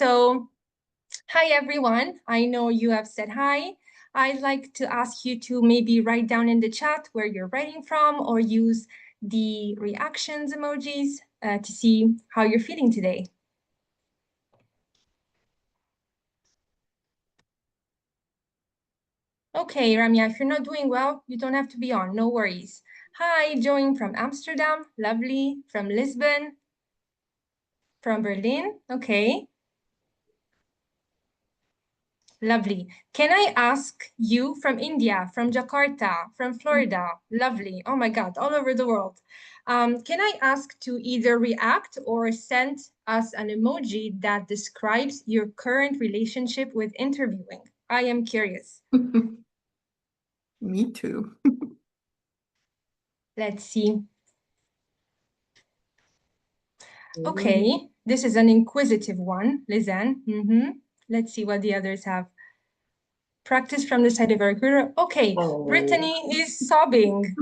So, hi everyone. I know you have said hi. I'd like to ask you to maybe write down in the chat where you're writing from or use the reactions emojis to see how you're feeling today. Okay, Ramya, if you're not doing well, you don't have to be on, no worries. Hi, joining from Amsterdam, lovely. From Lisbon, from Berlin, okay. Lovely. Can I ask you from India, from Jakarta, from Florida? Lovely. Oh my God, all over the world. Can I ask to either react or send us an emoji that describes your current relationship with interviewing? I am curious. Me too. Let's see. Okay, this is an inquisitive one, Lizanne. Let's see what the others have. Practice from the side of a recruiter. Okay, Oh. Brittany is sobbing.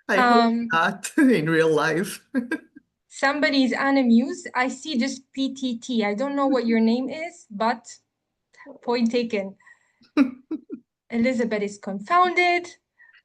I hope not in real life. Somebody's unamused. I see just PTT. I don't know what your name is, but point taken. Elizabeth is confounded.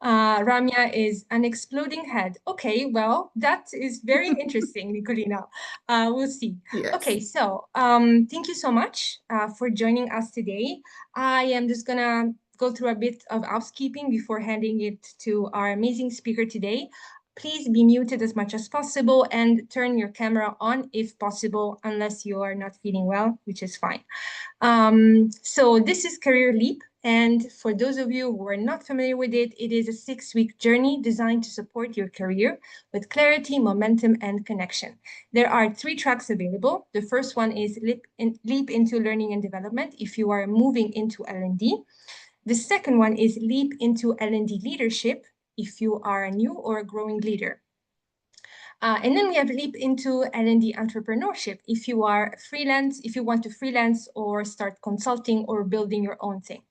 Ramya is an exploding head. Okay, well, that is very interesting, Nicolina. We'll see. Yes. Okay, so thank you so much for joining us today. I am just gonna go through a bit of housekeeping before handing it to our amazing speaker today. Please be muted as much as possible and turn your camera on if possible, unless you are not feeling well, which is fine. So this is Career Leap. And for those of you who are not familiar with it, it is a 6-week journey designed to support your career with clarity, momentum, and connection. There are 3 tracks available. The first one is Leap into Learning and Development if you are moving into L&D. The second one is Leap into L&D Leadership if you are a new or a growing leader. And then we have Leap into L&D Entrepreneurship if you are freelance, if you want to freelance or start consulting or building your own thing.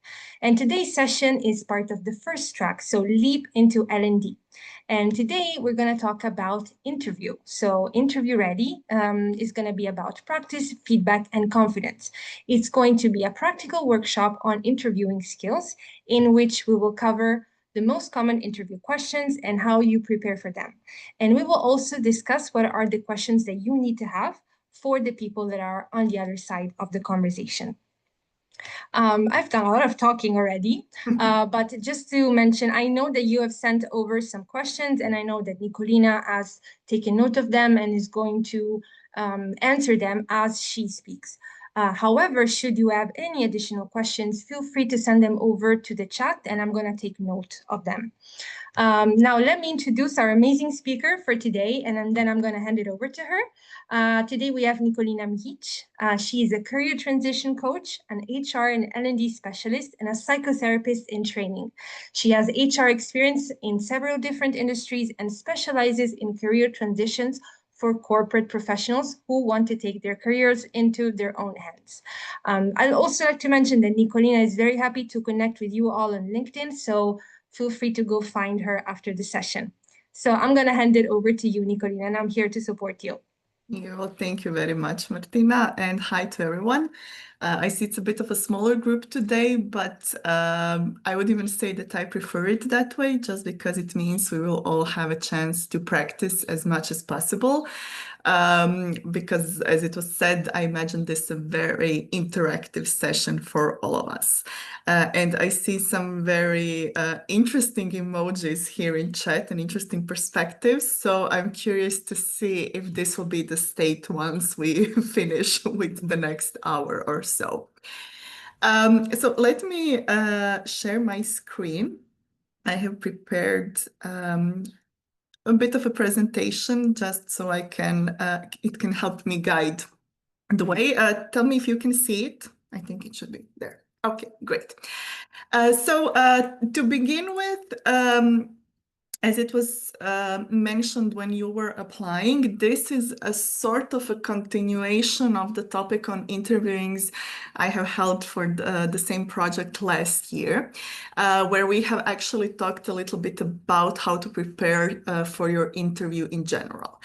And today's session is part of the first track, so Leap into L&D. And today we're going to talk about interview. So Interview Ready is going to be about practice, feedback, and confidence. It's going to be a practical workshop on interviewing skills in which we will cover the most common interview questions and how you prepare for them. And we will also discuss what are the questions that you need to have for the people that are on the other side of the conversation. I've done a lot of talking already, but just to mention, I know that you have sent over some questions, and I know that Nicolina has taken note of them and is going to answer them as she speaks. However, should you have any additional questions, feel free to send them over to the chat, and I'm going to take note of them. Now, let me introduce our amazing speaker for today, and then I'm going to hand it over to her. Today, we have Nicolina Mihic. She is a career transition coach, an HR and L&D specialist, and a psychotherapist in training. She has HR experience in several different industries and specializes in career transitions for corporate professionals who want to take their careers into their own hands. I'd also like to mention that Nicolina is very happy to connect with you all on LinkedIn, so feel free to go find her after the session. So I'm going to hand it over to you, Nicolina, and I'm here to support you. Well, thank you very much, Martina, and hi to everyone. I see it's a bit of a smaller group today, but I would even say that I prefer it that way just because it means we will all have a chance to practice as much as possible. Because as it was said, I imagine this a very interactive session for all of us. And I see some very interesting emojis here in chat and interesting perspectives. So I'm curious to see if this will be the state once we finish with the next hour or so. So let me share my screen. I have prepared a bit of a presentation just so I can, it can help me guide the way. Tell me if you can see it. I think it should be there. Okay, great. So to begin with, as it was mentioned when you were applying, this is a sort of a continuation of the topic on interviewings I have held for the same project last year, where we have actually talked a little bit about how to prepare for your interview in general.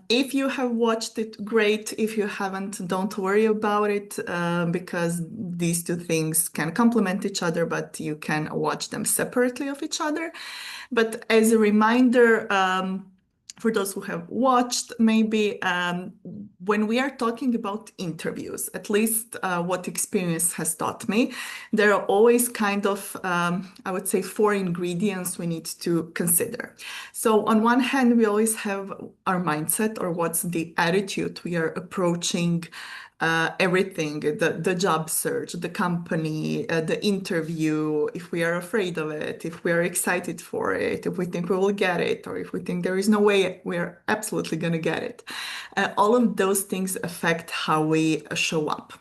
If you have watched it, great. If you haven't, don't worry about it, because these two things can complement each other, but you can watch them separately of each other. But as a reminder, for those who have watched, maybe when we are talking about interviews, at least what experience has taught me, there are always kind of, I would say, four ingredients we need to consider. So on one hand, we always have our mindset, or what's the attitude we are approaching everything, the job search, the company, the interview, if we are afraid of it, if we are excited for it, if we think we will get it, or if we think there is no way we're absolutely going to get it. All of those things affect how we show up.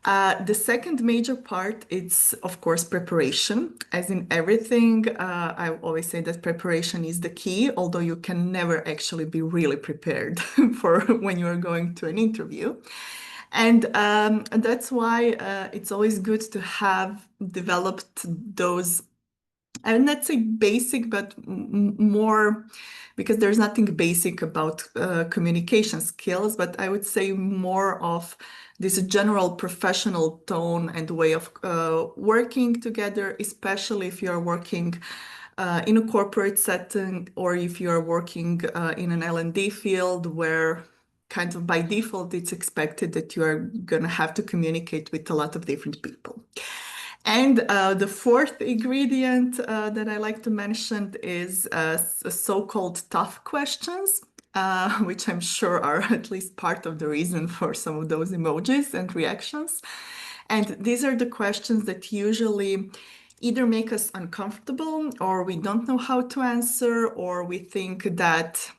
The second major part is, of course, preparation. As in everything, I always say that preparation is the key, although you can never actually be really prepared for when you are going to an interview. And that's why it's always good to have developed those, I would not say basic, but more, because there's nothing basic about communication skills, but I would say more of this general professional tone and way of working together, especially if you're working in a corporate setting, or if you're working in an L&D field where kind of by default it's expected that you are going to have to communicate with a lot of different people. And the fourth ingredient that I like to mention is so-called tough questions, which I'm sure are at least part of the reason for some of those emojis and reactions. And these are the questions that usually either make us uncomfortable, or we don't know how to answer, or we think that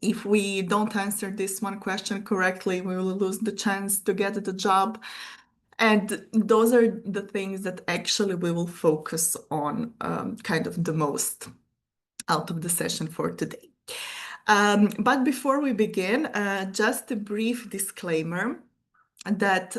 if we don't answer this one question correctly, we will lose the chance to get the job. And those are the things that actually we will focus on kind of the most out of the session for today. But before we begin, just a brief disclaimer that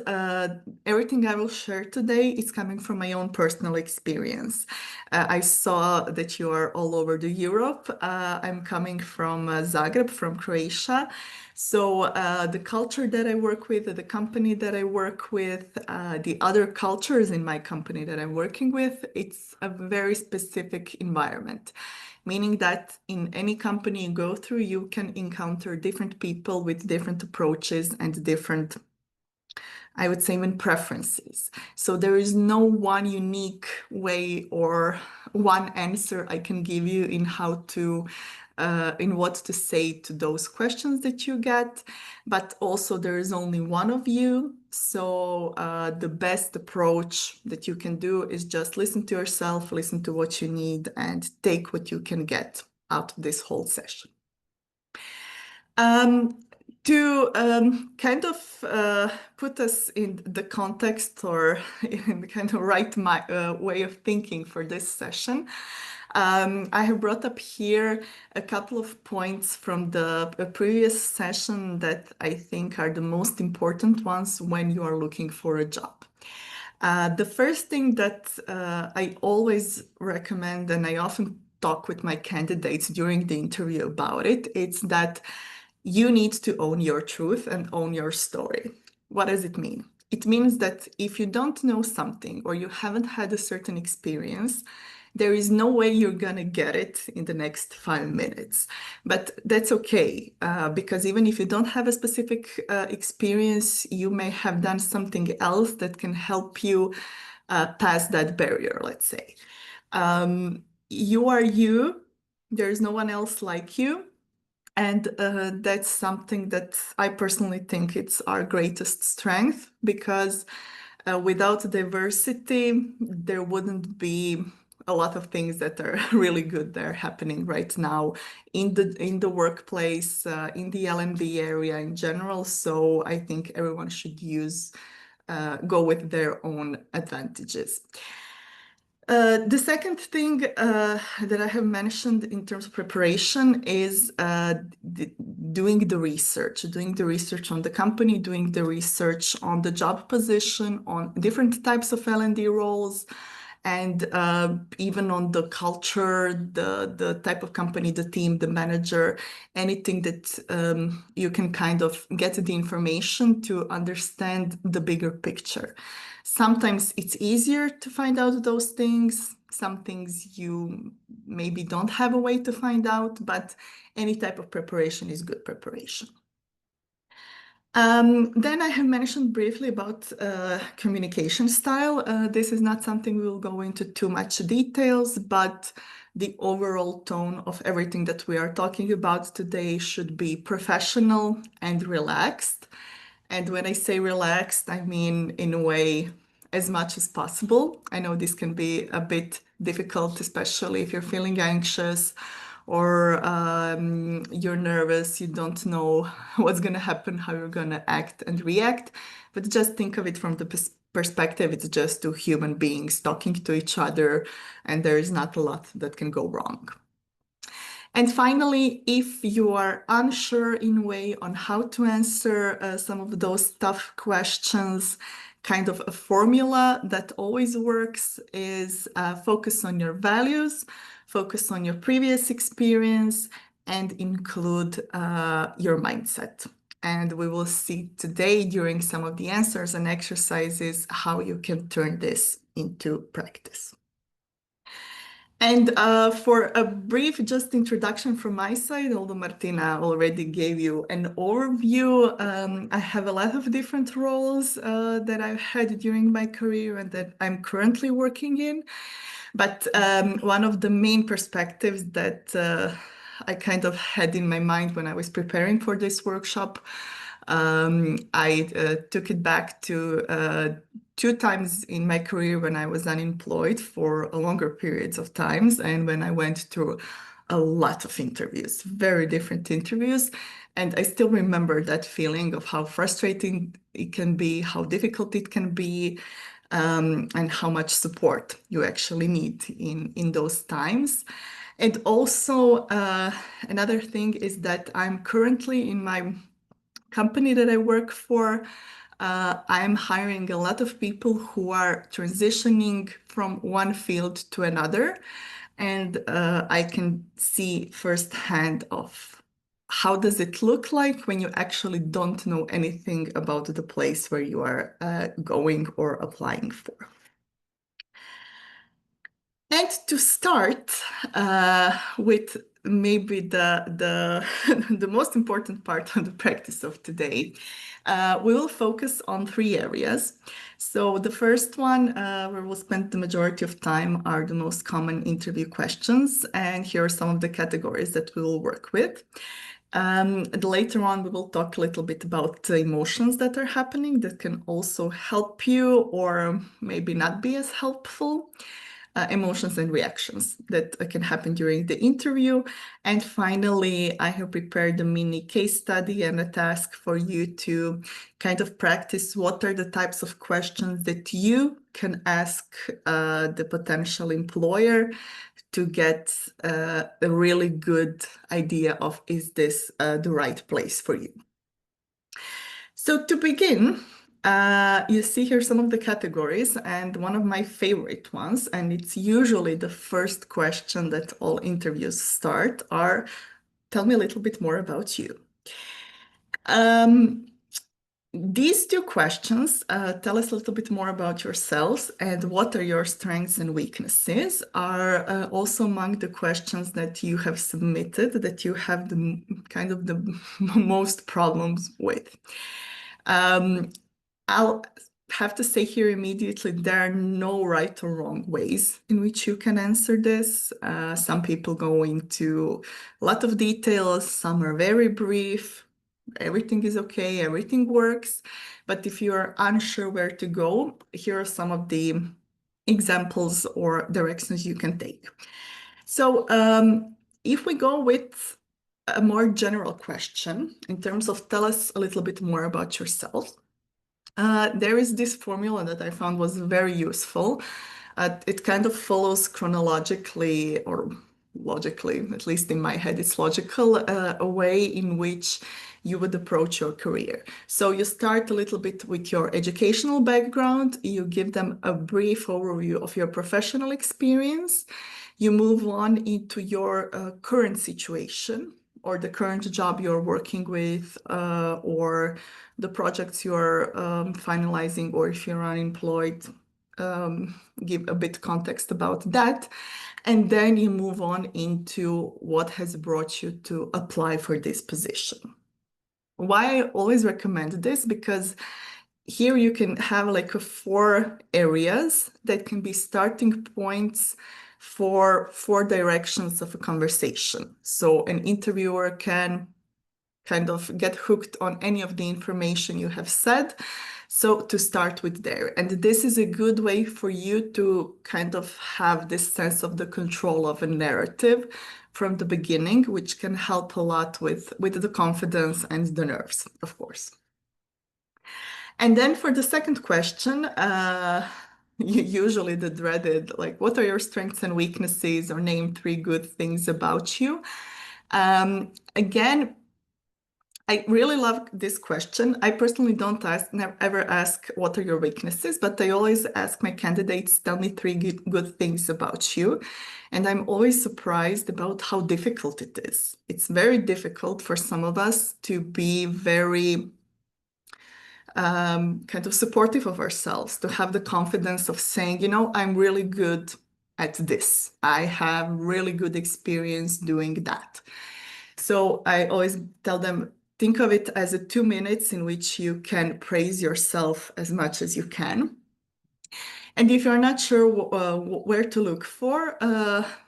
everything I will share today is coming from my own personal experience. I saw that you are all over the Europe. I'm coming from Zagreb, from Croatia. So the culture that I work with, the company that I work with, the other cultures in my company that I'm working with, it's a very specific environment. Meaning that in any company you go through, you can encounter different people with different approaches and different, I would say, even preferences. So there is no one unique way or one answer I can give you in how to, in what to say to those questions that you get. But also there is only one of you. So the best approach that you can do is just listen to yourself, listen to what you need, and take what you can get out of this whole session. To kind of put us in the context, or in the kind of right way of thinking for this session, I have brought up here a couple of points from the previous session that I think are the most important ones when you are looking for a job. The first thing that I always recommend, and I often talk with my candidates during the interview about it, it's that you need to own your truth and own your story. What does it mean? It means that if you don't know something, or you haven't had a certain experience, there is no way you're gonna get it in the next 5 minutes. But that's okay, because even if you don't have a specific experience, you may have done something else that can help you pass that barrier, let's say. You are you, there's no one else like you. And that's something that I personally think it's our greatest strength, because without diversity, there wouldn't be a lot of things that are really good that are happening right now in the workplace, in the L&D area in general. So I think everyone should go with their own advantages. The second thing that I have mentioned in terms of preparation is doing the research on the company, doing the research on the job position, on different types of L&D roles, and even on the culture, the type of company, the team, the manager, anything that you can kind of get the information to understand the bigger picture. Sometimes it's easier to find out those things. Some things you maybe don't have a way to find out, but any type of preparation is good preparation. Then I have mentioned briefly about communication style. This is not something we will go into too much details, but the overall tone of everything that we are talking about today should be professional and relaxed. And when I say relaxed, I mean in a way as much as possible. I know this can be a bit difficult, especially if you're feeling anxious or you're nervous, you don't know what's going to happen, how you're going to act and react. But just think of it from the perspective, it's just two human beings talking to each other, and there is not a lot that can go wrong. And finally, if you are unsure in a way on how to answer some of those tough questions, kind of a formula that always works is focus on your values, focus on your previous experience, and include your mindset. And we will see today during some of the answers and exercises how you can turn this into practice. And for a brief just introduction from my side, although Martina already gave you an overview, I have a lot of different roles that I've had during my career and that I'm currently working in. But one of the main perspectives that I kind of had in my mind when I was preparing for this workshop, I took it back to 2 times in my career when I was unemployed for longer periods of times and when I went through a lot of interviews, very different interviews. And I still remember that feeling of how frustrating it can be, how difficult it can be, and how much support you actually need in those times. And also, another thing is that I'm currently in my company that I work for, I'm hiring a lot of people who are transitioning from one field to another. And I can see firsthand of how does it look like when you actually don't know anything about the place where you are going or applying for. And to start with maybe the most important part of the practice of today, we will focus on 3 areas. So the first one where we'll spend the majority of time are the most common interview questions, and here are some of the categories that we will work with. Later on, we will talk a little bit about the emotions that are happening that can also help you or maybe not be as helpful. Emotions and reactions that can happen during the interview. And finally, I have prepared a mini case study and a task for you to kind of practice what are the types of questions that you can ask the potential employer to get a really good idea of is this the right place for you. So to begin, you see here some of the categories, and one of my favorite ones, and it's usually the first question that all interviews start, are, tell me a little bit more about you. These 2 questions, tell us a little bit more about yourselves and what are your strengths and weaknesses, are also among the questions that you have submitted that you have the kind of the most problems with. I'll have to say here immediately, there are no right or wrong ways in which you can answer this. Some people go into a lot of details, some are very brief. Everything is okay, everything works. But if you're unsure where to go, here are some of the examples or directions you can take. So if we go with a more general question in terms of tell us a little bit more about yourself, there is this formula that I found was very useful. It kind of follows chronologically or logically, at least in my head, it's logical, a way in which you would approach your career. So you start a little bit with your educational background, you give them a brief overview of your professional experience, you move on into your current situation or the current job you're working with, or the projects you're finalizing, or if you're unemployed, give a bit context about that. And then you move on into what has brought you to apply for this position. Why I always recommend this, because here you can have like four areas that can be starting points for four directions of a conversation. So an interviewer can kind of get hooked on any of the information you have said. So to start with there. And this is a good way for you to kind of have this sense of the control of a narrative from the beginning, which can help a lot with the confidence and the nerves, of course. And then for the second question, usually the dreaded, like, what are your strengths and weaknesses, or name three good things about you? Again, I really love this question. I personally don't ever ask what are your weaknesses, but I always ask my candidates, tell me three good things about you. And I'm always surprised about how difficult it is. It's very difficult for some of us to be very kind of supportive of ourselves, to have the confidence of saying, you know, I'm really good at this. I have really good experience doing that. So I always tell them, think of it as 2 minutes in which you can praise yourself as much as you can. And if you're not sure where to look for,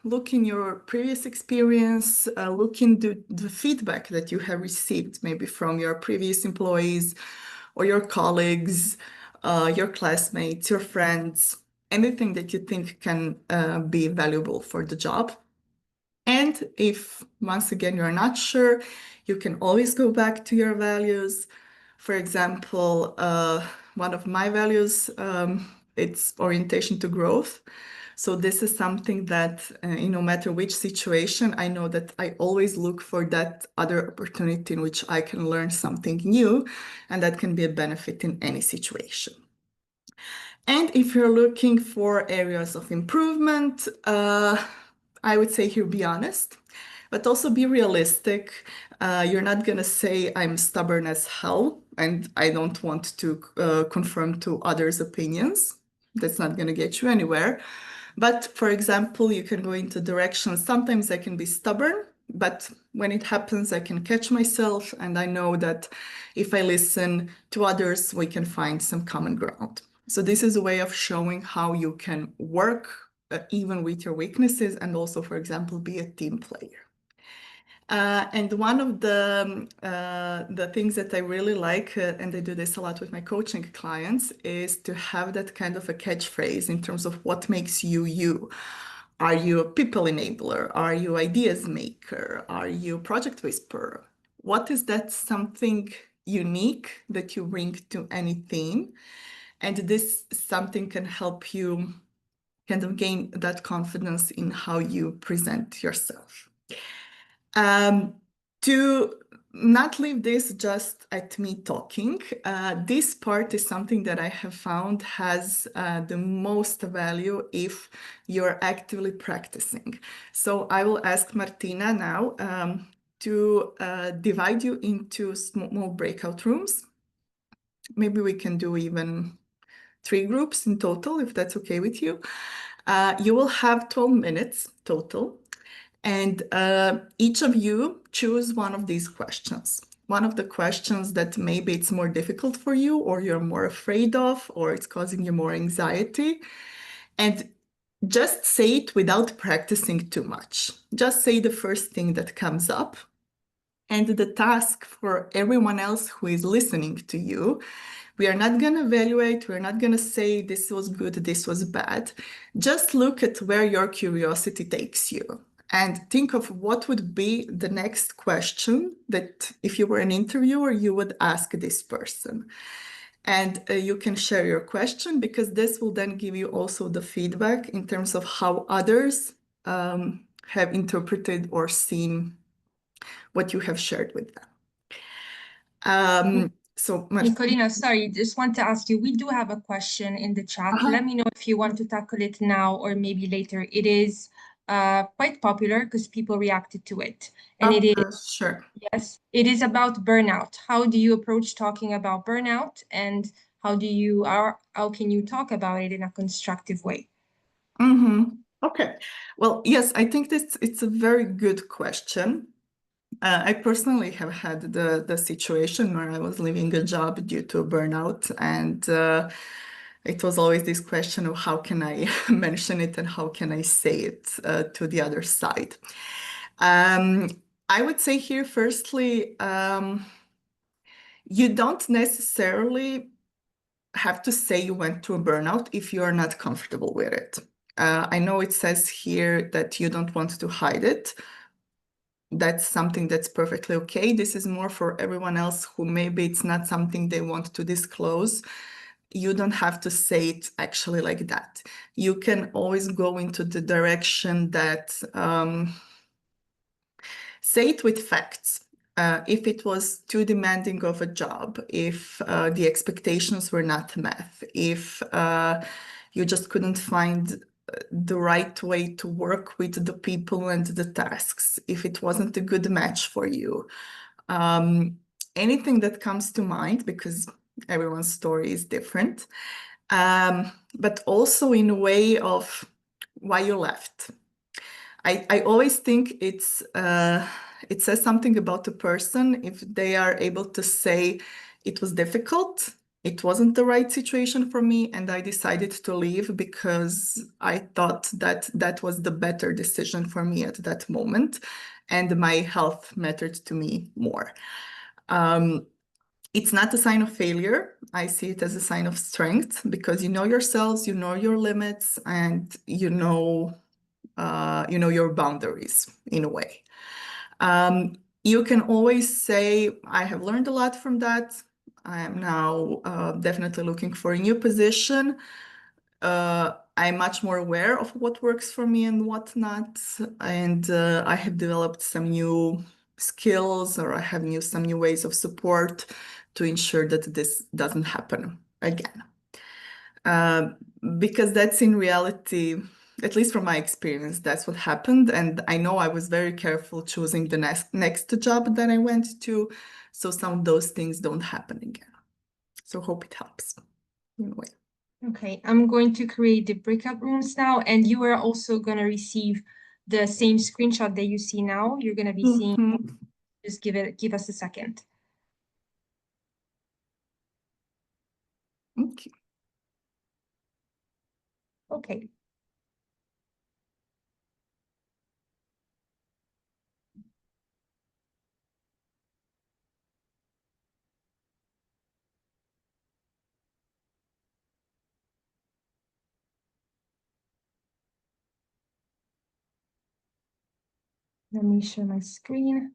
look in your previous experience, look in the feedback that you have received, maybe from your previous employees or your colleagues, your classmates, your friends, anything that you think can be valuable for the job. And if, once again, you're not sure, you can always go back to your values. For example, one of my values, it's orientation to growth. So this is something that, no matter which situation, I know that I always look for that other opportunity in which I can learn something new, and that can be a benefit in any situation. And if you're looking for areas of improvement, I would say here, be honest, but also be realistic. You're not going to say, I'm stubborn as hell and I don't want to conform to others' opinions. That's not going to get you anywhere. But for example, you can go into directions. Sometimes I can be stubborn, but when it happens, I can catch myself. And I know that if I listen to others, we can find some common ground. So this is a way of showing how you can work even with your weaknesses, and also, for example, be a team player. And one of the things that I really like, and I do this a lot with my coaching clients, is to have that kind of a catchphrase in terms of what makes you you. Are you a people enabler? Are you ideas maker? Are you a project whisperer? What is that something unique that you bring to any team? And this something can help you kind of gain that confidence in how you present yourself. To not leave this just at me talking, this part is something that I have found has the most value if you're actively practicing. So I will ask Martina now to divide you into small breakout rooms. Maybe we can do even 3 groups in total, if that's okay with you. You will have 12 minutes total. And each of you choose one of these questions. One of the questions that maybe it's more difficult for you, or you're more afraid of, or it's causing you more anxiety. And just say it without practicing too much. Just say the first thing that comes up. And the task for everyone else who is listening to you, we are not going to evaluate, we're not going to say this was good, this was bad. Just look at where your curiosity takes you and think of what would be the next question that if you were an interviewer, you would ask this person. And you can share your question because this will then give you also the feedback in terms of how others have interpreted or seen what you have shared with them. So, Nicolina, sorry, just want to ask you, we do have a question in the chat. uh-huh. Let me know if you want to tackle it now or maybe later. It is quite popular because people reacted to it. And it is, Sure. yes, it is about burnout. How do you approach talking about burnout and how can you talk about it in a constructive way? Okay. Well, yes, I think this it's a very good question. I personally have had the situation where I was leaving a job due to a burnout, and it was always this question of how can I mention it and how can I say it to the other side. Um, I would say here, firstly, you don't necessarily have to say you went through a burnout if you are not comfortable with it. I know it says here that you don't want to hide it. That's something that's perfectly okay. This is more for everyone else who maybe it's not something they want to disclose. You don't have to say it actually like that. You can always go into the direction that say it with facts. If it was too demanding of a job, if the expectations were not met, if you just couldn't find the right way to work with the people and the tasks, if it wasn't a good match for you, um, anything that comes to mind, because everyone's story is different, but also in a way of why you left. I always think it says something about the person if they are able to say it was difficult, it wasn't the right situation for me, and I decided to leave because I thought that that was the better decision for me at that moment, and my health mattered to me more. Um, it's not a sign of failure. I see it as a sign of strength because you know yourselves, you know your limits, and you know your boundaries in a way. You can always say, I have learned a lot from that. I am now definitely looking for a new position. I'm much more aware of what works for me and what not. And I have developed some new skills or I have some new ways of support to ensure that this doesn't happen again. Uh, because that's in reality, at least from my experience, that's what happened. And I know I was very careful choosing the next job that I went to, so some of those things don't happen again. So hope it helps in a way. Okay, I'm going to create the breakout rooms now, and you are also going to receive the same screenshot that you see now. You're going to be seeing, Mhm. just give us a second. Okay. Okay. Let me share my screen.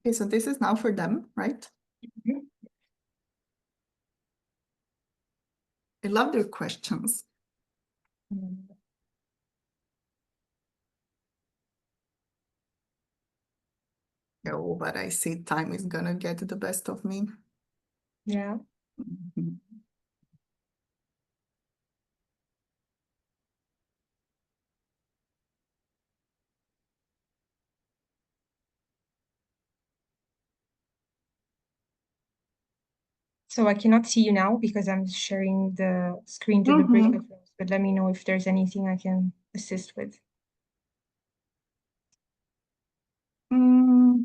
Okay, so this is now for them, right? Mhm. I love their questions. Mm. Oh, but I see time is gonna get the best of me. Yeah. Mhm. So I cannot see you now because I'm sharing the screen to the breakout Mhm. rooms, but let me know if there's anything I can assist with. Mm,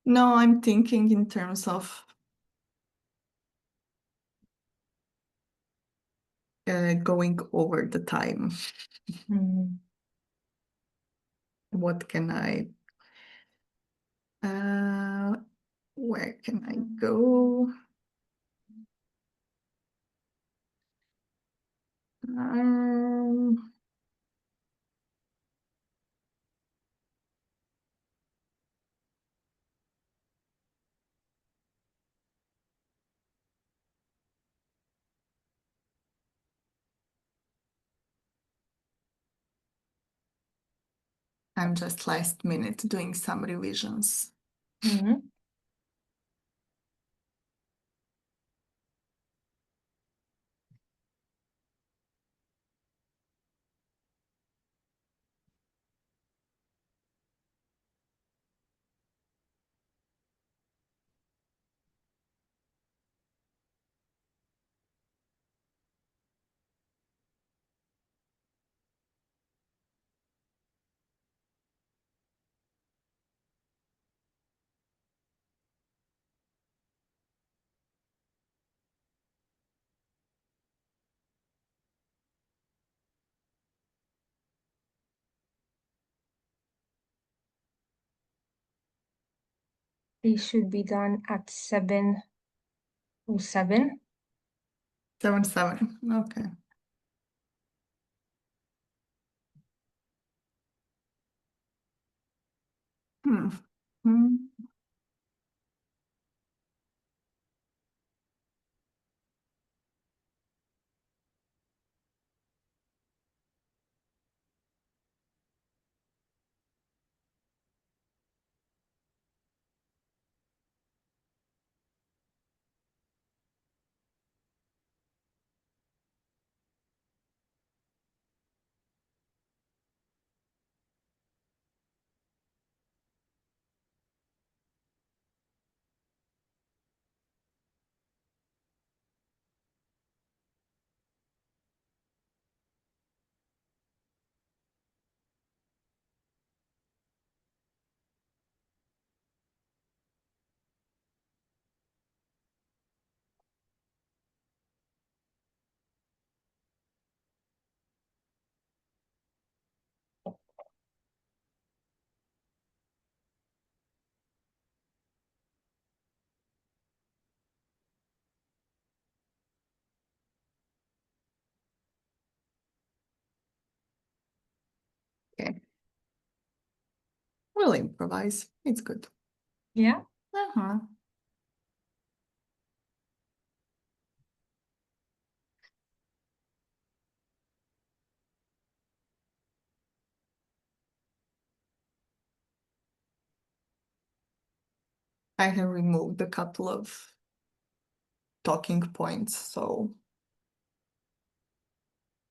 no, I'm thinking in terms of going over the time. Mm. What can uh, where can I go? Um, I'm just last minute doing some revisions. Mhm. They should be done at 7:07. 7-7. Okay. Hmm. Hmm. Okay. We'll improvise. It's good. Yeah. Uh-huh. I have removed a couple of talking points, so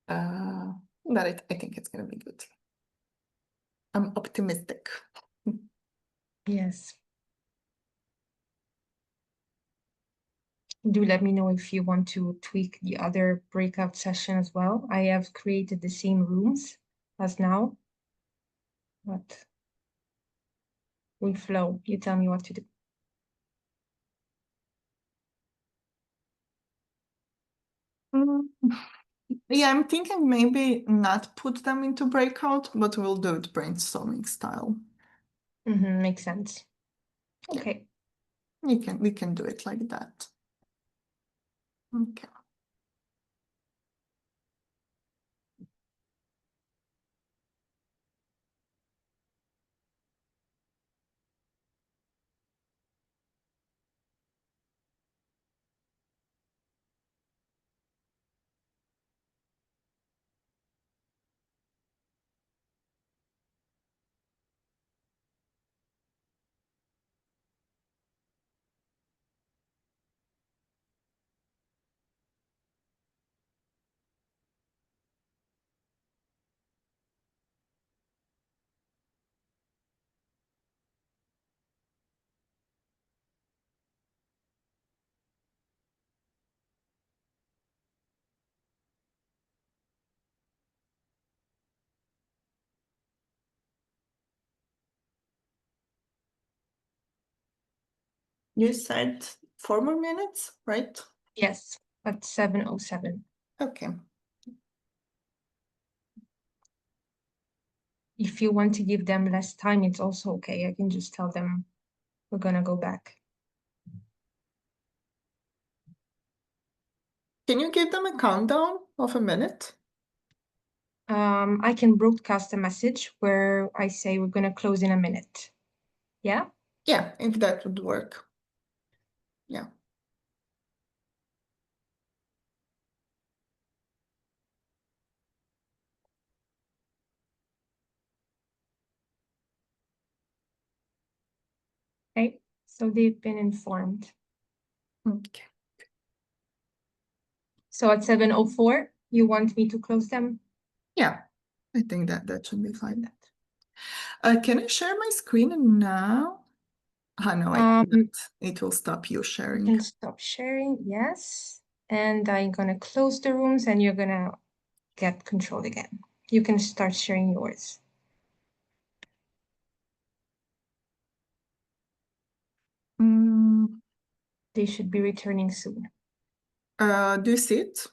uh, but I think it's gonna be good. I'm optimistic. Yes. Do let me know if you want to tweak the other breakout session as well. I have created the same rooms as now, but we flow. You tell me what to do. Mm, yeah, I'm thinking maybe not put them into breakout, but we'll do it brainstorming style. Makes sense. Yeah, Okay. we can do it like that. Okay. You said 4 more minutes, right? Yes, at 7:07. Okay. If you want to give them less time, it's also okay. I can just tell them we're gonna go back. Can you give them a countdown of a minute? I can broadcast a message where I say we're gonna close in a minute. Yeah? Yeah, if that would work. Yeah. Okay, so they've been informed. Okay. So at 7:04, you want me to close them? Yeah, I think that should be fine. Can I share my screen now? Oh, no, I Um, cannot. It will stop you you sharing. can stop sharing, yes. And I'm gonna close the rooms and you're gonna get control again. You can start sharing yours. Mm, They should be returning soon. do you see it?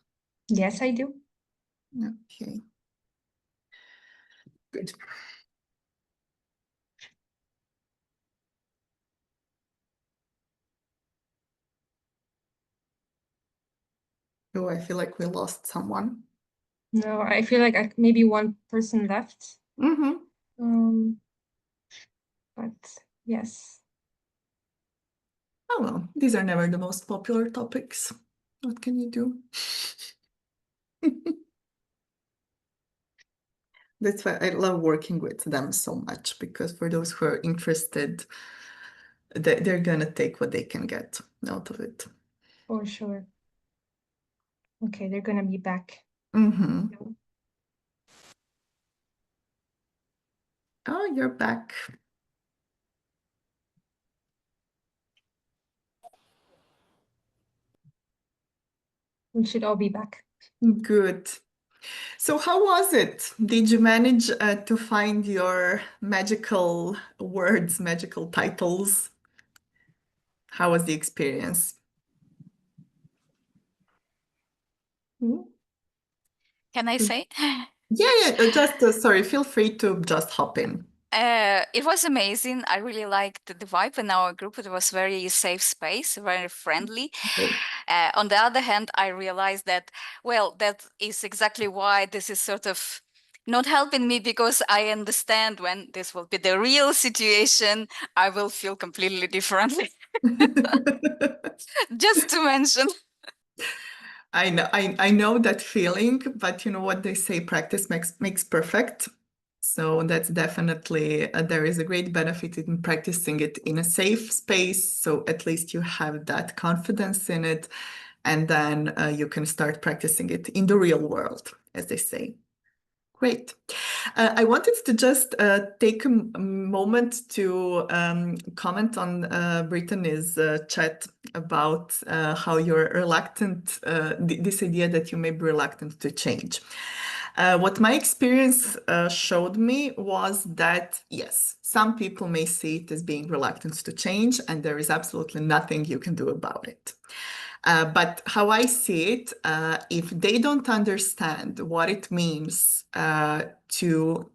Yes, I do. Okay. Good. Oh, I feel like we lost someone. No, I feel like maybe one person left. Mm-hmm. But yes. Oh, well, these are never the most popular topics. What can you do? That's why I love working with them so much, because for those who are interested, they're gonna take what they can get out of it. For sure. Okay, they're gonna be back. Mm-hmm. Oh, you're back. We should all be back. Good. So how was it? Did you manage to find your magical words, magical titles? How was the experience? Hmm? Can I say? Yeah, just sorry, feel free to just hop in. It was amazing. I really liked the vibe in our group. It was very safe space, very friendly. Great. On the other hand, I realized that, well, that is exactly why this is sort of not helping me, because I understand when this will be the real situation, I will feel completely differently. Just to mention. I know that feeling, but you know what they say, practice makes perfect. So that's definitely there is a great benefit in practicing it in a safe space. So at least you have that confidence in it, and then you can start practicing it in the real world, as they say. Great. I wanted to just take a moment to comment on Brittany's chat about how you're reluctant, this idea that you may be reluctant to change. What my experience showed me was that, yes, some people may see it as being reluctant to change, and there is absolutely nothing you can do about it. But how I see it, if they don't understand what it means to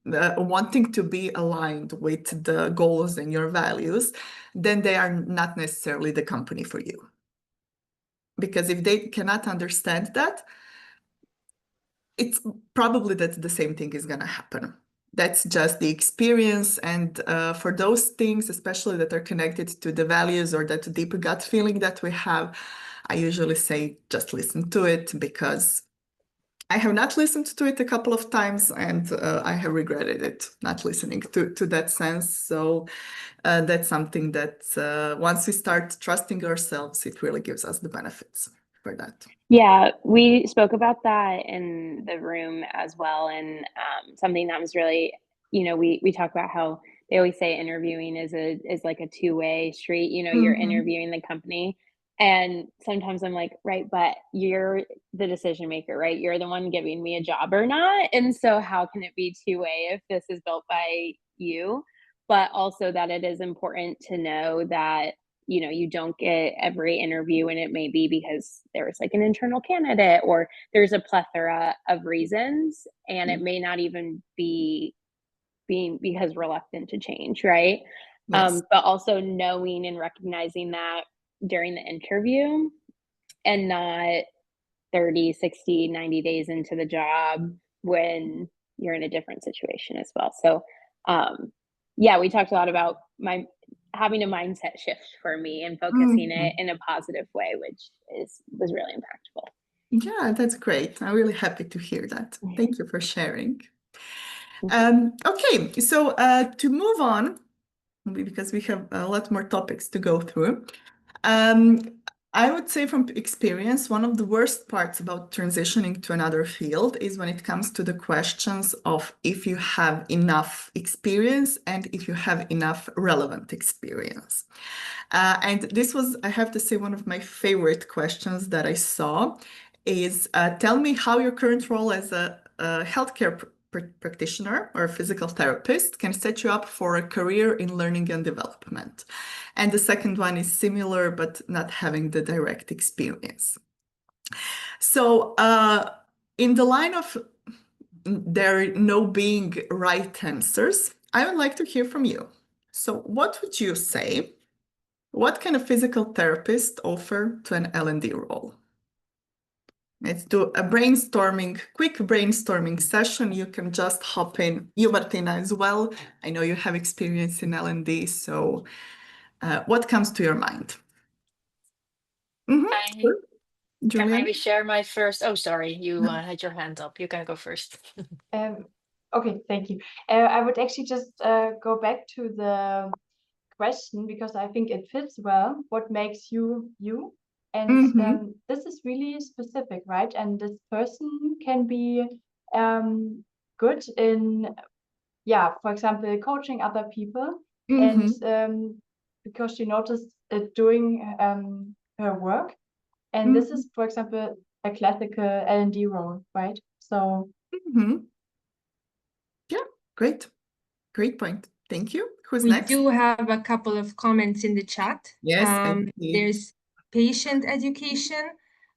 wanting to be aligned with the goals and your values, then they are not necessarily the company for you. Because if they cannot understand that, it's probably that the same thing is going to happen. That's just the experience. And for those things, especially that are connected to the values or that deep gut feeling that we have, I usually say just listen to it, because I have not listened to it a couple of times, and I have regretted it, not listening to that sense. So that's something that once we start trusting ourselves, it really gives us the benefits for that. Yeah, we spoke about that in the room as well, and something that was really, we talk about how they always say interviewing is like a two-way street. You're Mhm. interviewing the company, and sometimes I'm like, right, but you're the decision maker, right? You're the one giving me a job or not, and so how can it be two-way if this is built by you? but also that it is important to know that, you know, you don't get every interview, and it may be because there's like an internal candidate or there's a plethora of reasons, and it may not even be being because reluctant to change, right? Yes. But also knowing and recognizing that during the interview, and not 30, 60, 90 days into the job when you're in a different situation as well. So, yeah, we talked a lot about my having a mindset shift for me and focusing it in a positive way, which was really impactful. Yeah, that's great. I'm really happy to hear that. Thank you for sharing. Okay, so to move on, because we have a lot more topics to go through, I would say from experience, one of the worst parts about transitioning to another field is when it comes to the questions of if you have enough experience and if you have enough relevant experience. And this was, I have to say, one of my favorite questions that I saw is tell me how your current role as a healthcare practitioner or physical therapist can set you up for a career in learning and development. And the second one is similar, but not having the direct experience. So in the line of there no being right answers, I would like to hear from you. So what would you say? What can a physical therapist offer to an L&D role? Let's do a quick brainstorming session. You can just hop in. You, Martina, as well. I know you have experience in L&D, so what comes to your mind? I Sure. can Julian? maybe share my first. Oh, sorry, you had your hand up. You can go first. Okay, thank you. I would actually just go back to the question because I think it fits well. What makes you you? And this is really specific, right? And this person can be good in, yeah, for example, coaching other people, and because she noticed it doing her work. And this is, for example, a classical L&D role, right? So Yeah, great. Great point. Thank you. Who's We next? do have a couple of comments in the chat. Yes, I see. There's patient education,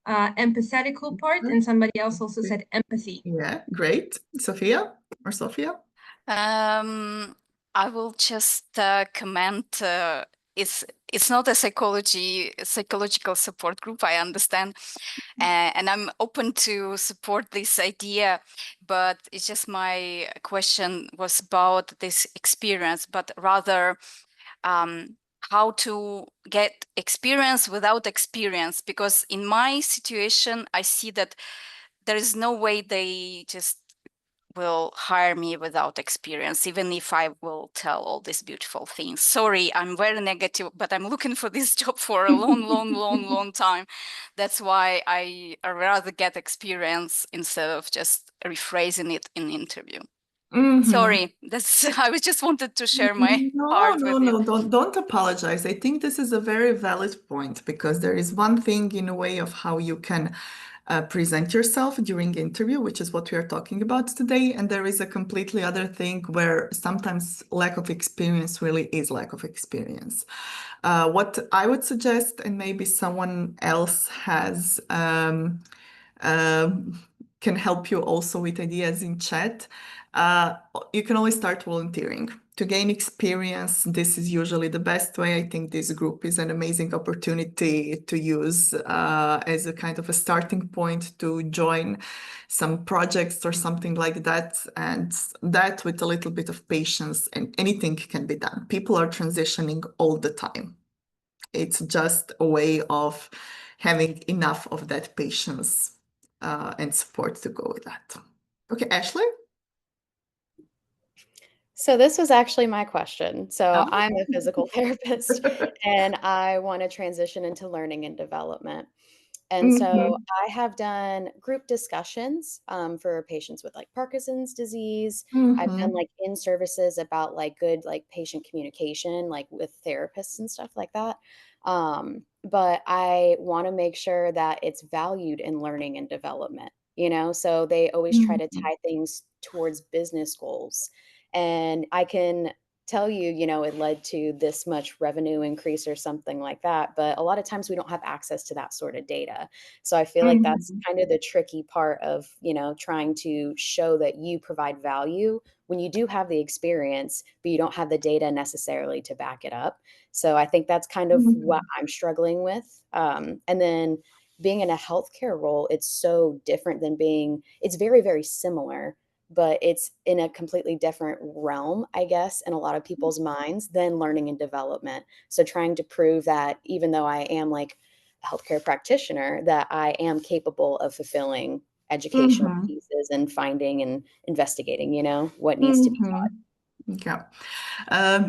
empathetical part, and somebody else also said empathy. Yeah, great. Sophia or Sophia? I will just comment. It's not a psychological support group, I understand, and I'm open to support this idea, but it's just my question was about this experience, but rather how to get experience without experience, because in my situation, I see that there is no way they just will hire me without experience, even if I will tell all these beautiful things. Sorry, I'm very negative, but I'm looking for this job for a long time. That's why I rather get experience instead of just rephrasing it in the interview. Sorry, I just wanted to share my heart with you. Don't apologize. I think this is a very valid point because there is one thing in a way of how you can present yourself during interview, which is what we are talking about today. And there is a completely other thing where sometimes lack of experience really is lack of experience. What I would suggest, and maybe someone else has can help you also with ideas in chat. You can always start volunteering. To gain experience, this is usually the best way. I think this group is an amazing opportunity to use as a kind of a starting point to join some projects or something like that. And that with a little bit of patience, and anything can be done. People are transitioning all the time. It's just a way of having enough of that patience and support to go with that. Okay, Ashley? So this was actually my question. So I'm a physical therapist and I want to transition into learning and development. And so I have done group discussions for patients with like Parkinson's disease. I've done like in services about like good like patient communication, like with therapists and stuff like that. But I want to make sure that it's valued in learning and development, you know? So they always try to tie things towards business goals. And I can tell you, it led to this much revenue increase or something like that. But a lot of times we don't have access to that sort of data. So I feel like that's kind of the tricky part of, trying to show that you provide value when you do have the experience, but you don't have the data necessarily to back it up. So I think that's kind of what I'm struggling with. And then being in a healthcare role, it's so different than it's very, very similar, but it's in a completely different realm, I guess, in a lot of people's minds than learning and development. So trying to prove that even though I am like a healthcare practitioner, that I am capable of fulfilling educational pieces and finding and investigating, what needs to be taught. Yeah.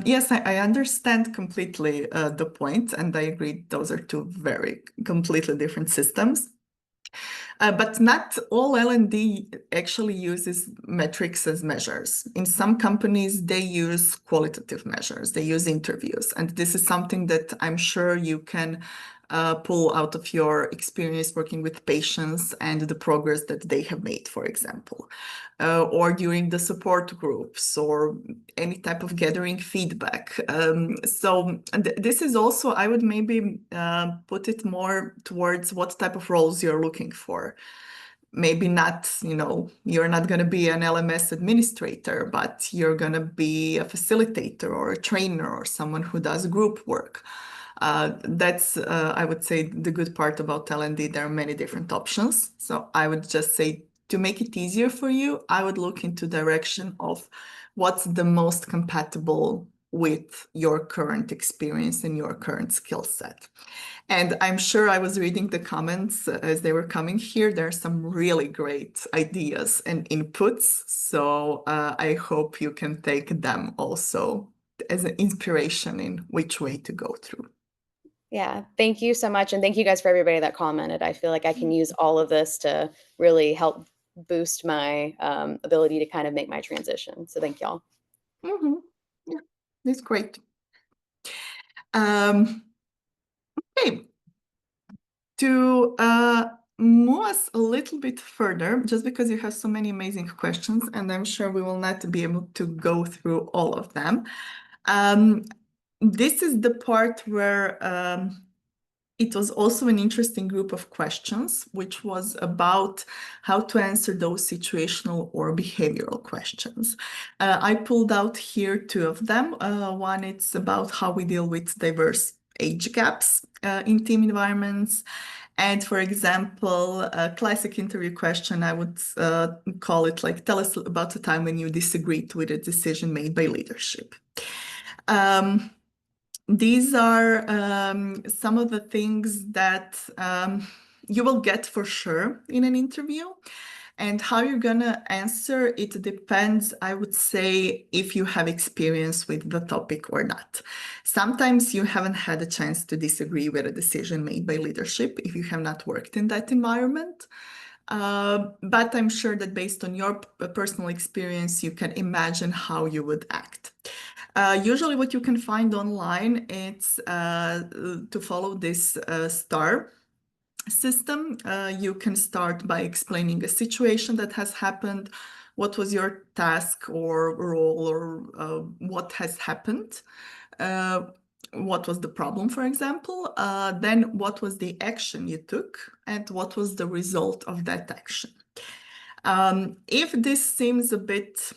Yes, I understand completely the point, and I agree those are two very completely different systems. But not all L&D actually uses metrics as measures. In some companies, they use qualitative measures, they use interviews. And this is something that I'm sure you can pull out of your experience working with patients and the progress that they have made, for example, or during the support groups or any type of gathering feedback. This is also, I would maybe put it more towards what type of roles you're looking for. Maybe not, you're not going to be an LMS administrator, but you're going to be a facilitator or a trainer or someone who does group work. That's, I would say, the good part about L&D. There are many different options. So I would just say, to make it easier for you, I would look into direction of what's the most compatible with your current experience and your current skill set. And I'm sure I was reading the comments as they were coming here. There are some really great ideas and inputs. So I hope you can take them also as an inspiration in which way to go through. Yeah, thank you so much. And thank you guys for everybody that commented. I feel like I can use all of this to really help boost my ability to kind of make my transition. So thank y'all. Yeah, that's great. Okay. To move us a little bit further, just because you have so many amazing questions, and I'm sure we will not be able to go through all of them. This is the part where it was also an interesting group of questions, which was about how to answer those situational or behavioral questions. I pulled out here two of them. One, it's about how we deal with diverse age gaps in team environments. And for example, a classic interview question, I would call it like, tell us about a time when you disagreed with a decision made by leadership. These are some of the things that you will get for sure in an interview. And how you're going to answer it depends, I would say, if you have experience with the topic or not. Sometimes you haven't had a chance to disagree with a decision made by leadership if you have not worked in that environment. But I'm sure that based on your personal experience, you can imagine how you would act. Usually what you can find online, it's to follow this STAR system. You can start by explaining a situation that has happened, what was your task or role, or what has happened, what was the problem, for example, then what was the action you took, and what was the result of that action. If this seems a bit,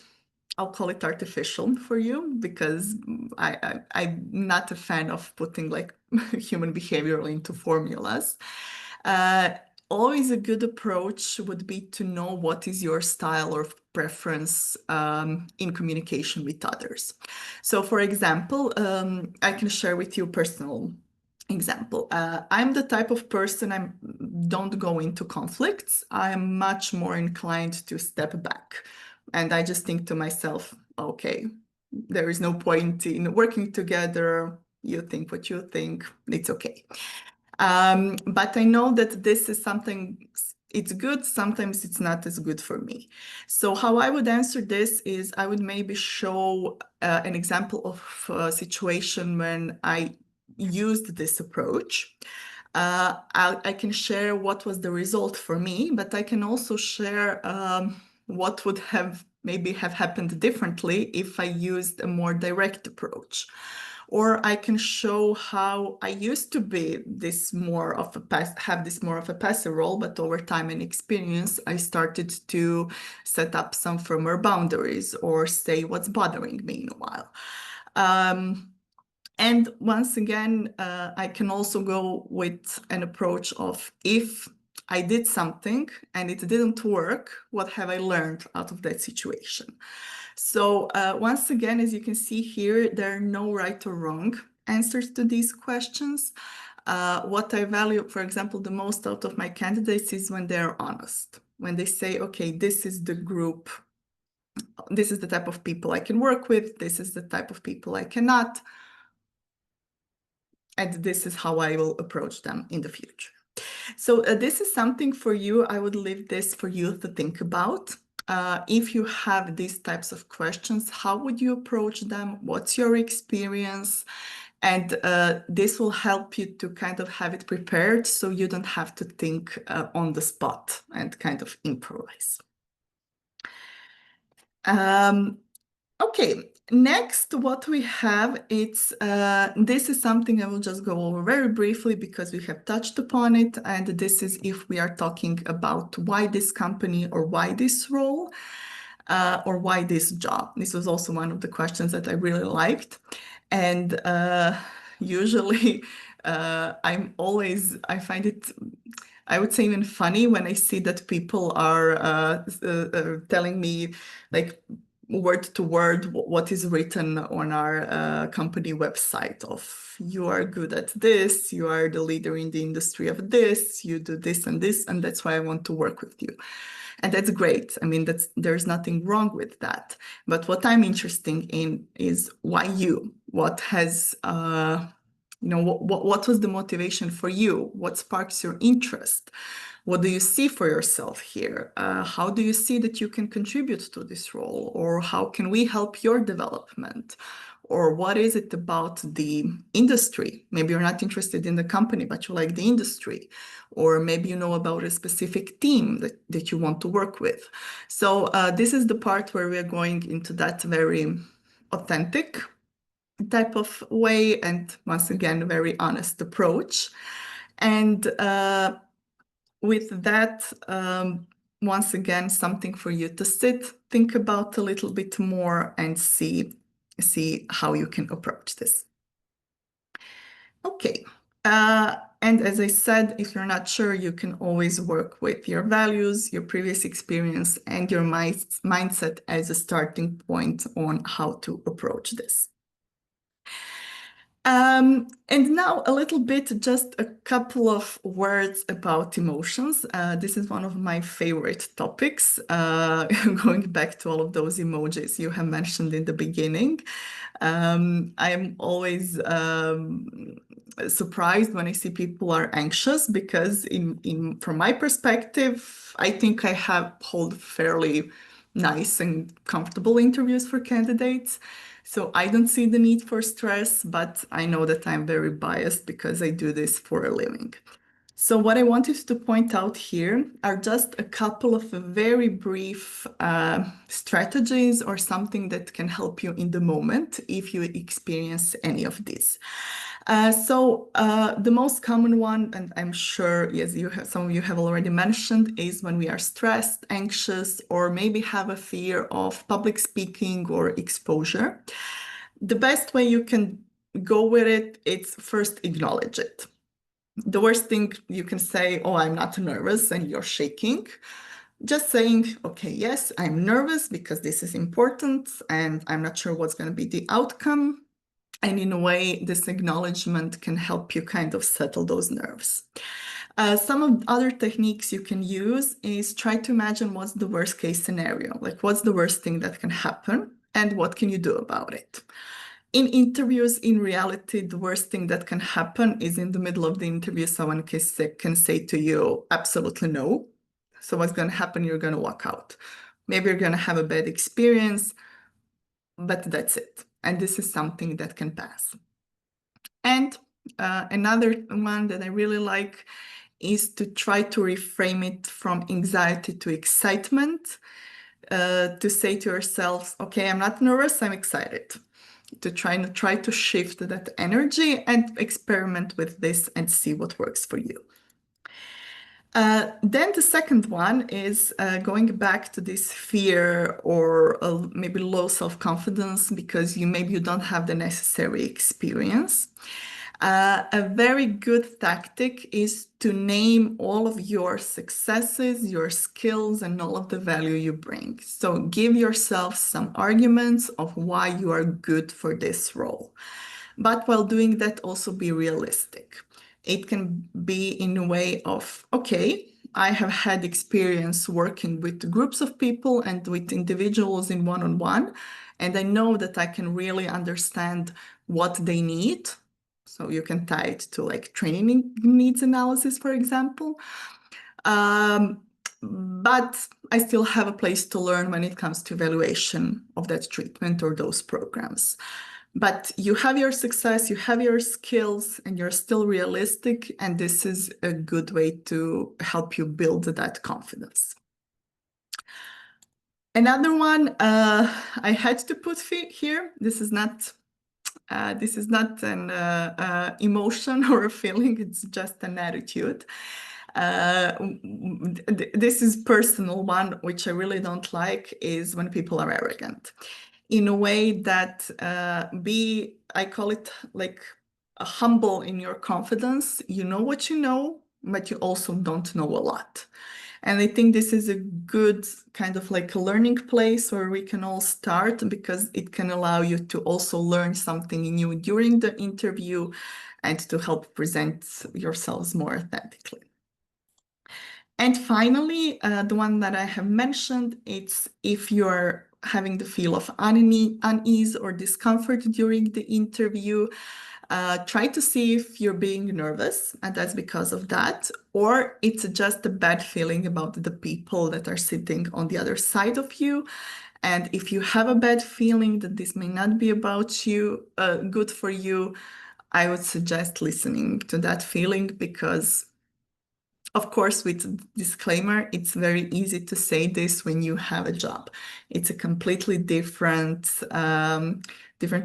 I'll call it artificial for you, because I'm not a fan of putting like human behavior into formulas. Always a good approach would be to know what is your style or preference in communication with others. So for example, I can share with you a personal example. I'm the type of person, I don't go into conflicts. I am much more inclined to step back. And I just think to myself, okay, there is no point in working together. You think what you think, it's okay. But I know that this is something, it's good, sometimes it's not as good for me. So how I would answer this is I would maybe show an example of a situation when I used this approach. I can share what was the result for me, but I can also share what would have maybe have happened differently if I used a more direct approach. Or I can show how I used to be have this more of a passive role, but over time and experience, I started to set up some firmer boundaries or say what's bothering me in a while. And once again, I can also go with an approach of if I did something and it didn't work, what have I learned out of that situation? So once again, as you can see here, there are no right or wrong answers to these questions. What I value, for example, the most out of my candidates is when they're honest, when they say, okay, this is the group, this is the type of people I can work with, this is the type of people I cannot, and this is how I will approach them in the future. So this is something for you. I would leave this for you to think about. If you have these types of questions, how would you approach them? What's your experience? And this will help you to kind of have it prepared so you don't have to think on the spot and kind of improvise. Okay, next what we have, this is something I will just go over very briefly because we have touched upon it, and this is if we are talking about why this company or why this role or why this job. This was also one of the questions that I really liked, and usually I find it, I would say, even funny when I see that people are telling me like word to word what is written on our company website of you are good at this, you are the leader in the industry of this, you do this, and that's why I want to work with you. And that's great. I mean, there's nothing wrong with that. But what I'm interested in is why you? What has, what was the motivation for you? What sparks your interest? What do you see for yourself here? How do you see that you can contribute to this role? Or how can we help your development? Or what is it about the industry? Maybe you're not interested in the company, but you like the industry. Or maybe you know about a specific team that you want to work with. So this is the part where we're going into that very authentic type of way, and once again, a very honest approach. And with that, once again, something for you to think about a little bit more and see how you can approach this. Okay. And as I said, if you're not sure, you can always work with your values, your previous experience, and your mindset as a starting point on how to approach this. And now a little bit, just a couple of words about emotions. This is one of my favorite topics, going back to all of those emojis you have mentioned in the beginning. I'm always surprised when I see people are anxious because from my perspective, I think I hold fairly nice and comfortable interviews for candidates. So I don't see the need for stress, but I know that I'm very biased because I do this for a living. So what I wanted to point out here are just a couple of very brief strategies or something that can help you in the moment if you experience any of these. So the most common one, and I'm sure, yes, some of you have already mentioned, is when we are stressed, anxious, or maybe have a fear of public speaking or exposure. The best way you can go with it, it's first acknowledge it. The worst thing you can say, oh, I'm not nervous, and you're shaking. Just saying, okay, yes, I'm nervous because this is important and I'm not sure what's going to be the outcome. And in a way, this acknowledgement can help you kind of settle those nerves. Some of the other techniques you can use is try to imagine what's the worst case scenario, like what's the worst thing that can happen and what can you do about it. In interviews, in reality, the worst thing that can happen is in the middle of the interview, someone can say to you, absolutely no. So what's going to happen? You're going to walk out. Maybe you're going to have a bad experience, but that's it. And this is something that can pass. And another one that I really like is to try to reframe it from anxiety to excitement. to say to yourselves, okay, I'm not nervous, I'm excited. To try to shift that energy and experiment with this and see what works for you. Then the second one is going back to this fear or maybe low self-confidence because maybe you don't have the necessary experience. A very good tactic is to name all of your successes, your skills, and all of the value you bring. So give yourself some arguments of why you are good for this role. But while doing that, also be realistic. It can be in a way of, okay, I have had experience working with groups of people and with individuals in one-on-one, and I know that I can really understand what they need. So you can tie it to like training needs analysis, for example. But I still have a place to learn when it comes to evaluation of that treatment or those programs. But you have your success, you have your skills, and you're still realistic. And this is a good way to help you build that confidence. Another one I had to put here. This is not an emotion or a feeling. It's just an attitude. This is personal one, which I really don't like, is when people are arrogant. In a way that I call it like humble in your confidence. You know what you know, but you also don't know a lot. And I think this is a good kind of like a learning place where we can all start, because it can allow you to also learn something new during the interview and to help present yourselves more authentically. And finally, the one that I have mentioned, it's if you're having the feel of unease or discomfort during the interview, try to see if you're being nervous and that's because of that, or it's just a bad feeling about the people that are sitting on the other side of you. And if you have a bad feeling that this may not be about you, good for you, I would suggest listening to that feeling, because of course, with disclaimer, it's very easy to say this when you have a job. It's a completely different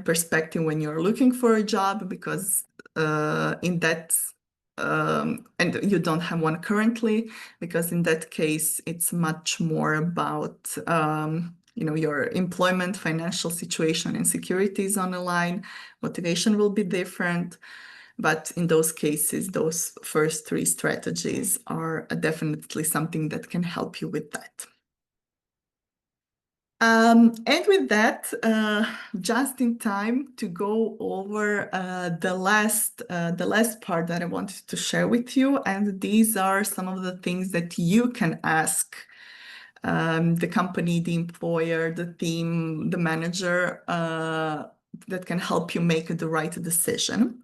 perspective when you're looking for a job, because in that and you don't have one currently, because in that case it's much more about your employment, financial situation, and security is on the line. Motivation will be different. But in those cases, those first three strategies are definitely something that can help you with that. And with that, just in time to go over the last part that I wanted to share with you. And these are some of the things that you can ask the company, the employer, the team, the manager, that can help you make the right decision.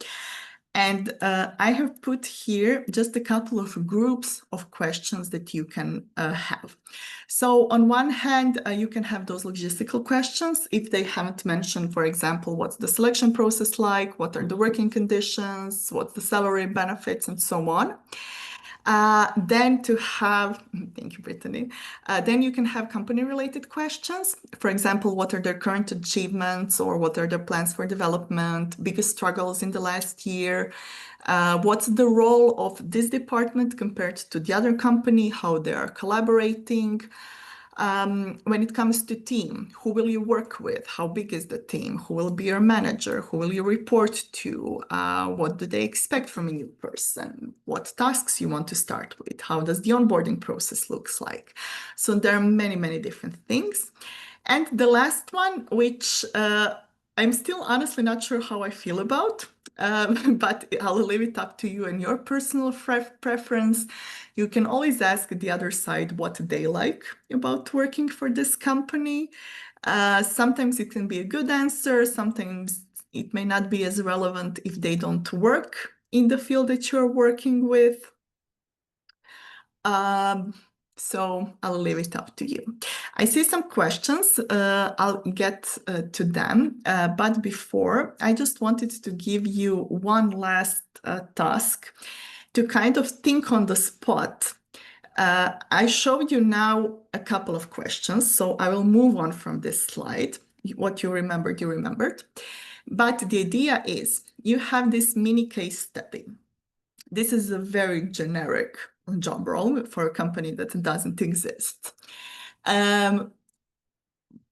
And I have put here just a couple of groups of questions that you can have. So on one hand, you can have those logistical questions. If they haven't mentioned, for example, what's the selection process like, what are the working conditions, what's the salary, benefits, and so on. Then to have, thank you, Brittany. Then you can have company-related questions. For example, what are their current achievements, or what are their plans for development, biggest struggles in the last year? What's the role of this department compared to the other company, how they are collaborating? When it comes to team, who will you work with? How big is the team? Who will be your manager? Who will you report to? What do they expect from a new person? What tasks you want to start with? How does the onboarding process looks like? So there are many, many different things. And the last one, which I'm still honestly not sure how I feel about, but I'll leave it up to you and your personal preference. You can always ask the other side what they like about working for this company. Sometimes it can be a good answer. Sometimes it may not be as relevant if they don't work in the field that you're working with. So I'll leave it up to you. I see some questions. I'll get to them. But before, I just wanted to give you one last task to kind of think on the spot. I showed you now a couple of questions, so I will move on from this slide. What you remembered, you remembered. But the idea is you have this mini case study. This is a very generic job role for a company that doesn't exist.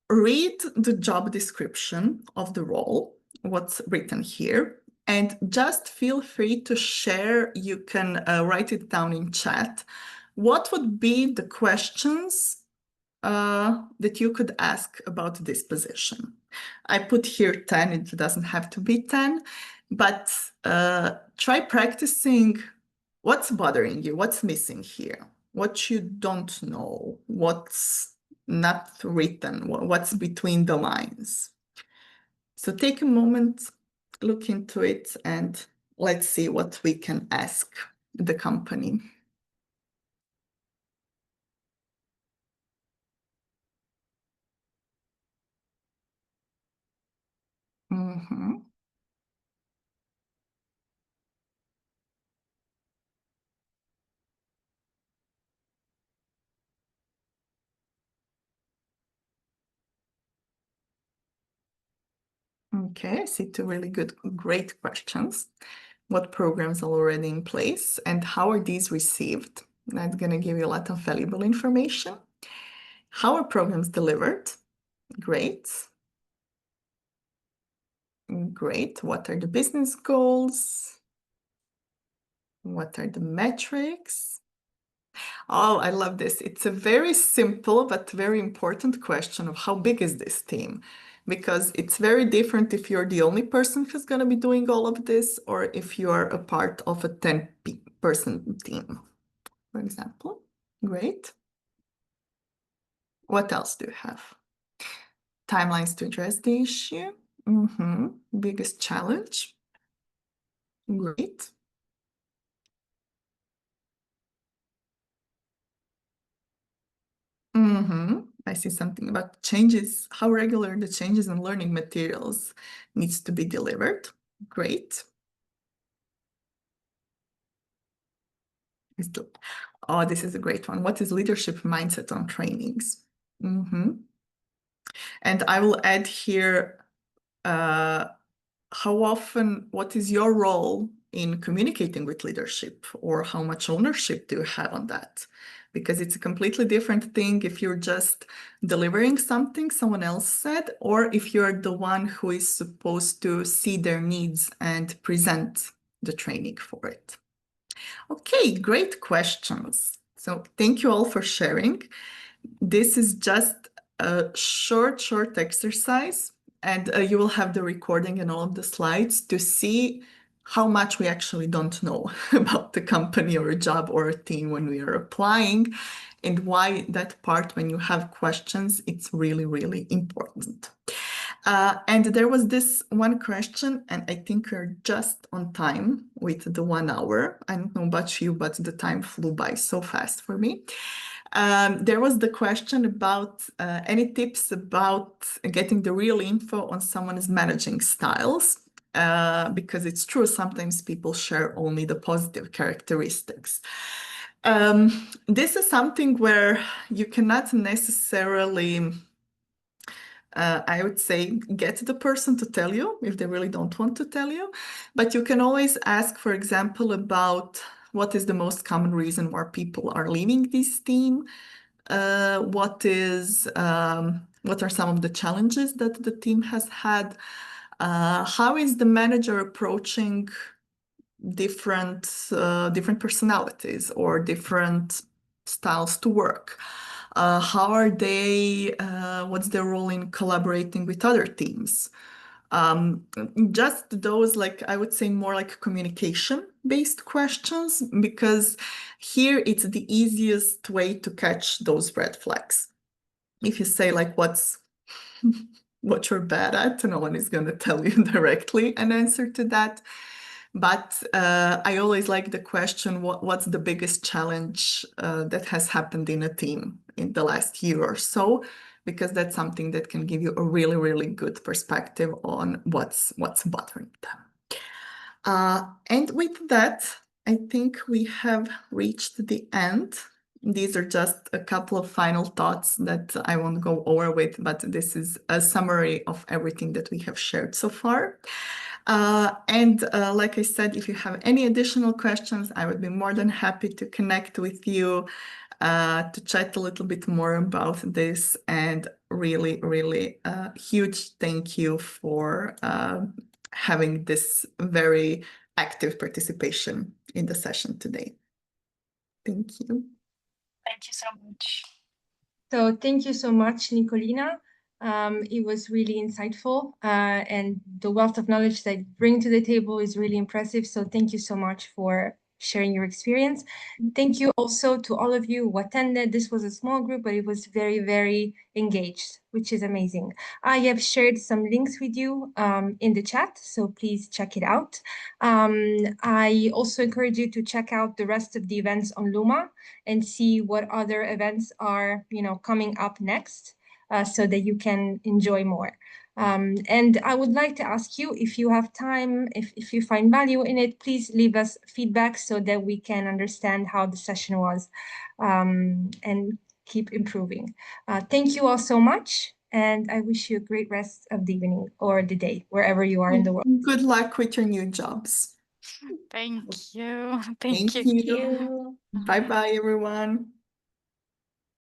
Read the job description of the role, what's written here, and just feel free to share. You can write it down in chat. What would be the questions that you could ask about this position? I put here 10, it doesn't have to be 10, but try practicing what's bothering you, what's missing here, what you don't know, what's not written, what's between the lines. So take a moment, look into it, and let's see what we can ask the company. Mm-hmm. Okay, I see two really great questions. What programs are already in place and how are these received? That's going to give you a lot of valuable information. How are programs delivered? Great. Great. What are the business goals? What are the metrics? Oh, I love this. It's a very simple but very important question of how big is this team? Because it's very different if you're the only person who's going to be doing all of this or if you're a part of a 10-person team, for example. Great. What else do you have? Timelines to address the issue. Biggest challenge. Great. I see something about changes, how regular the changes in learning materials needs to be delivered. Great. Oh, this is a great one. What is leadership mindset on trainings? And I will add here, how often, what is your role in communicating with leadership, or how much ownership do you have on that? Because it's a completely different thing if you're just delivering something someone else said, or if you're the one who is supposed to see their needs and present the training for it. Okay, great questions. So thank you all for sharing. This is just a short exercise, and you will have the recording and all of the slides to see how much we actually don't know about the company or a job or a team when we are applying, and why that part, when you have questions, it's really, really important. And there was this one question, and I think we're just on time with the 1 hour. I don't know about you, but the time flew by so fast for me. There was the question about any tips about getting the real info on someone's managing styles, because it's true, sometimes people share only the positive characteristics. This is something where you cannot necessarily, I would say, get the person to tell you if they really don't want to tell you, but you can always ask, for example, about what is the most common reason why people are leaving this team? What are some of the challenges that the team has had? How is the manager approaching different personalities or different styles to work? How are they? What's their role in collaborating with other teams? Just those, like, I would say more like communication-based questions, because here it's the easiest way to catch those red flags. If you say like, what you're bad at, no one is going to tell you directly an answer to that. But I always like the question, what's the biggest challenge that has happened in a team in the last year or so? Because that's something that can give you a really, really good perspective on what's bothering them. And with that, I think we have reached the end. These are just a couple of final thoughts that I won't go over with, but this is a summary of everything that we have shared so far. Like I said, if you have any additional questions, I would be more than happy to connect with you, to chat a little bit more about this. And really, really huge thank you for having this very active participation in the session today. Thank you. Thank you so much. So thank you so much, Nicolina. It was really insightful, and the wealth of knowledge that you bring to the table is really impressive. So thank you so much for sharing your experience. Thank you also to all of you who attended. This was a small group, but it was very, very engaged, which is amazing. I have shared some links with you in the chat, so please check it out. I also encourage you to check out the rest of the events on Luma and see what other events are, coming up next, so that you can enjoy more. And I would like to ask you, if you have time, if you find value in it, please leave us feedback so that we can understand how the session was, and keep improving. Thank you all so much, and I wish you a great rest of the evening or the day, wherever you are in the world. Good luck with your new jobs. Thank you. Thank Thank you. you. Bye-bye, everyone.